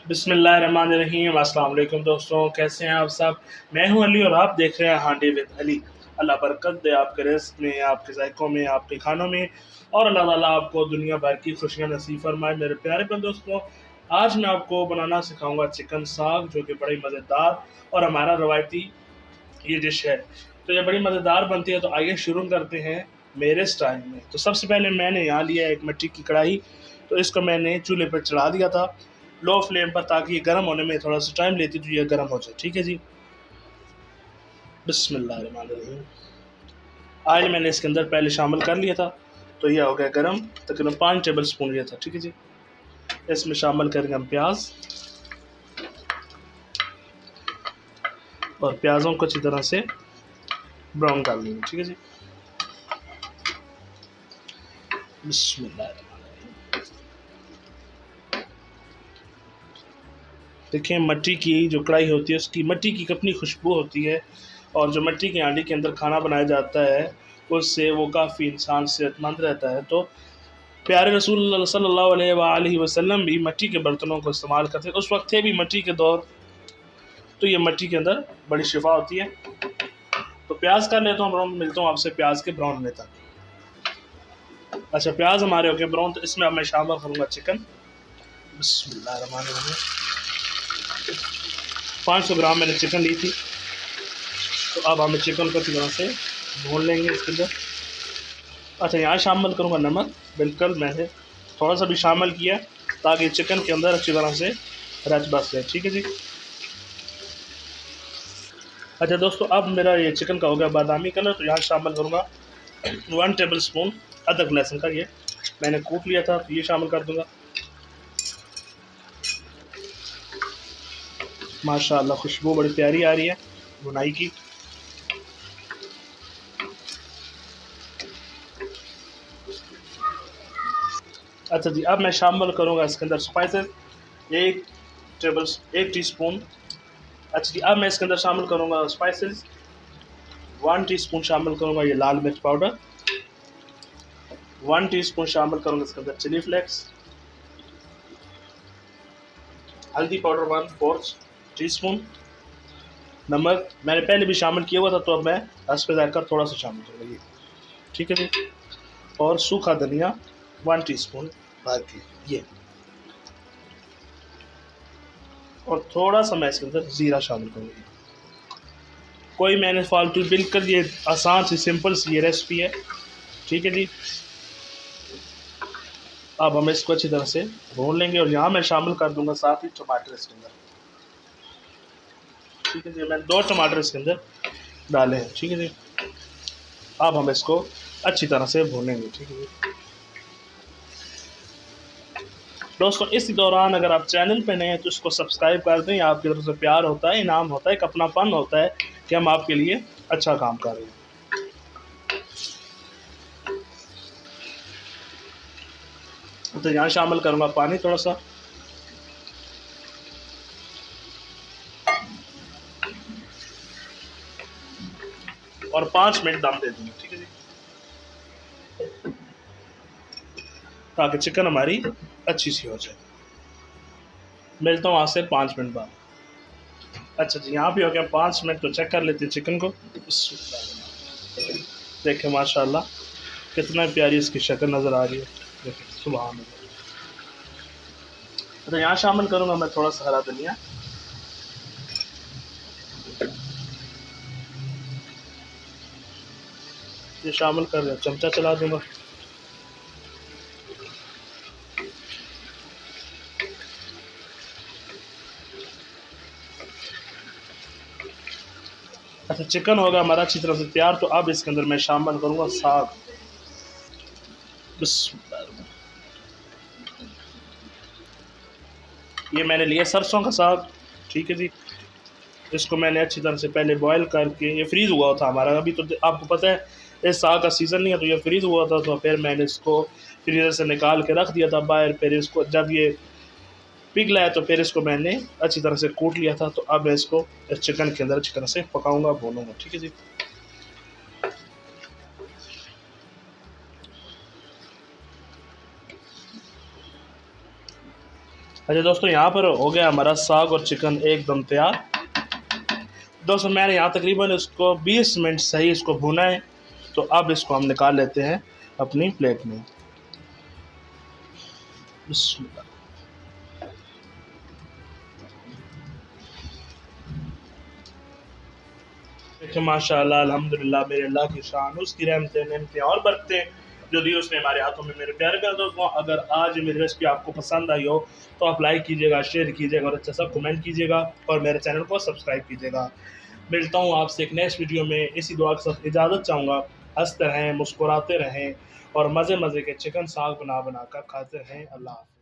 बिस्मिल्लाहिर्रहमानिर्रहीम। अस्सलाम वालेकुम दोस्तों, कैसे हैं आप सब। मैं हूं अली और आप देख रहे हैं हांडी विद अली। अल्लाह बरकत दे आपके रिज़्क़ में, आपके ज़ायक़ों में, आपके खानों में, और अल्लाह ताला आपको दुनिया भर की खुशियाँ नसीब फरमाए। मेरे प्यारे दोस्तों, आज मैं आपको बनाना सिखाऊंगा चिकन साग, जो कि बड़ी मज़ेदार और हमारा रवायती ये डिश है। तो ये बड़ी मज़ेदार बनती है। तो आइए शुरू करते हैं मेरे स्टाइल में। तो सबसे पहले मैंने यहाँ लिया एक मिट्टी की कढ़ाई। तो इसको मैंने चूल्हे पर चढ़ा दिया था लो फ्लेम पर, ताकि ये गर्म होने में थोड़ा सा टाइम लेती, तो ये गर्म हो जाए। ठीक है जी। बिस्मिल्लाहिर्रहमानिर्रहीम। ऑयल मैंने इसके अंदर पहले शामिल कर लिया था, तो ये हो गया गर्म। तकरीबन 5 टेबल स्पून लिया था। ठीक है जी। इसमें शामिल करेंगे हम प्याज, और प्याज़ों को अच्छी तरह से ब्राउन कर लेंगे। ठीक है जी। बिस्मिल्लाहिर्रहमानिर्रहीम। देखिए, मिट्टी की जो कढ़ाई होती है उसकी मिट्टी की अपनी खुशबू होती है, और जो मिट्टी की हांडी के अंदर खाना बनाया जाता है उससे वो काफ़ी इंसान सेहतमंद रहता है। तो प्यारे रसूल सल्लल्लाहु अलैहि वसल्लम भी मिट्टी के बर्तनों को इस्तेमाल करते हैं। उस वक्त थे भी मिट्टी के दौर, तो ये मिट्टी के अंदर बड़ी शिफा होती है। तो प्याज कर लेता हूँ, मिलता हूँ आपसे प्याज के ब्राउन में तक। अच्छा, प्याज हमारे हो गए ब्राउन, तो इसमें अब मैं शामिल करूँगा चिकन। बिस्मिल्लाहिर्रहमानिर्रहीम। 500 ग्राम मैंने चिकन ली थी। तो अब हमें चिकन को अच्छी तरह से भून लेंगे इसके अंदर। अच्छा, यहाँ शामिल करूँगा नमक। बिल्कुल मैंने थोड़ा सा भी शामिल किया, ताकि चिकन के अंदर अच्छी तरह से रच बस जाए। ठीक है जी। अच्छा दोस्तों, अब मेरा ये चिकन का हो गया बादामी कलर। तो यहाँ शामिल करूँगा 1 टेबल स्पून अदरक लहसुन का, ये मैंने कूट लिया था, तो ये शामिल कर दूँगा। माशाल्लाह खुशबू बड़ी प्यारी आ रही है भुनाई की। अच्छा जी, अब मैं शामिल करूँगा इसके अंदर स्पाइसेस, एक एक टीस्पून। अच्छा जी, अब मैं इसके अंदर शामिल करूँगा स्पाइसेस 1 टीस्पून शामिल करूँगा ये लाल मिर्च पाउडर। 1 टीस्पून शामिल करूँगा इसके अंदर चिली फ्लेक्स। हल्दी पाउडर 1/4 टीस्पून। नमक मैंने पहले भी शामिल किया हुआ था, तो अब मैं हस्ब ज़ायक़ा थोड़ा सा शामिल करूँगा ये। ठीक है जी। और सूखा धनिया 1 टीस्पून भर के ये, और थोड़ा सा मैं इसके अंदर ज़ीरा शामिल करूँगी। कोई मैंने फालतू, बिल्कुल ये आसान सी सिंपल सी ये रेसिपी है। ठीक है जी। अब हम इसको अच्छी तरह से भून लेंगे, और यहाँ मैं शामिल कर दूंगा साथ ही टमाटर इसके अंदर। ठीक है जी, मैंने 2 टमाटर इसके अंदर डाले हैं। ठीक है जी। अब हम इसको अच्छी तरह से भूनेंगे। ठीक है जी दोस्तों, इस दौरान अगर आप चैनल पे नए हैं तो इसको सब्सक्राइब कर दें। आपकी तरफ से प्यार होता है, इनाम होता है, एक अपनापन होता है कि हम आपके लिए अच्छा काम कर रहे हैं। तो यहाँ शामिल करूँगा पानी थोड़ा सा, और 5 मिनट दम दे दूँगा। ठीक है जी, ताकि चिकन हमारी अच्छी सी हो जाए। मिलता हूँ आपसे 5 मिनट बाद। अच्छा जी, यहाँ भी हो गया 5 मिनट। तो चेक कर लेते हैं चिकन को। देखें माशाल्लाह कितना प्यारी इसकी शक्ल नज़र आ रही है। देखें, सुभान अल्लाह। तो यहाँ शामिल करूँगा मैं थोड़ा सा हरा धनिया। ये शामिल कर रहे, चमचा चला दूँगा। अच्छा, चिकन होगा हमारा अच्छी तरह से तैयार। तो अब इसके अंदर मैं शामिल करूँगा साग। ये मैंने लिया सरसों का साग। ठीक है जी। इसको मैंने अच्छी तरह से पहले बॉयल करके, ये फ्रीज़ हुआ था हमारा, अभी तो आपको पता है इस साग का सीज़न नहीं है, तो ये फ्रीज़ हुआ था। तो फिर मैंने इसको फ्रीज़र से निकाल के रख दिया था बाहर। फिर इसको जब ये पिघला है, तो फिर इसको मैंने अच्छी तरह से कूट लिया था। तो अब मैं इसको इस चिकन के अंदर अच्छी तरह से पकाऊंगा, भूनूंगा। ठीक है जी। अच्छा दोस्तों, यहाँ पर हो गया हमारा साग और चिकन एकदम तैयार। दोस्तों मैंने यहाँ तकरीबन इसको 20 मिनट सही इसको भुना है। तो अब इसको हम निकाल लेते हैं अपनी प्लेट में। बिस्मिल्लाह। देखिए माशाअल्लाह अल्हम्दुलिल्लाह, मेरे अल्लाह की शान, उसकी रहमतें नेमतें और बरकतें जो दी उसने हमारे हाथों में। मेरे प्यारे प्यारे दोस्तों, अगर आज मेरी रेसिपी आपको पसंद आई हो तो आप लाइक कीजिएगा, शेयर कीजिएगा और अच्छा सा कमेंट कीजिएगा और मेरे चैनल को सब्सक्राइब कीजिएगा। मिलता हूँ आपसे एक नेक्स्ट वीडियो में। इसी दुआ के साथ इजाज़त चाहूँगा। हंसते रहें, मुस्कुराते रहें और मज़े मज़े के चिकन साग बना बना कर खाते रहें। अल्लाह।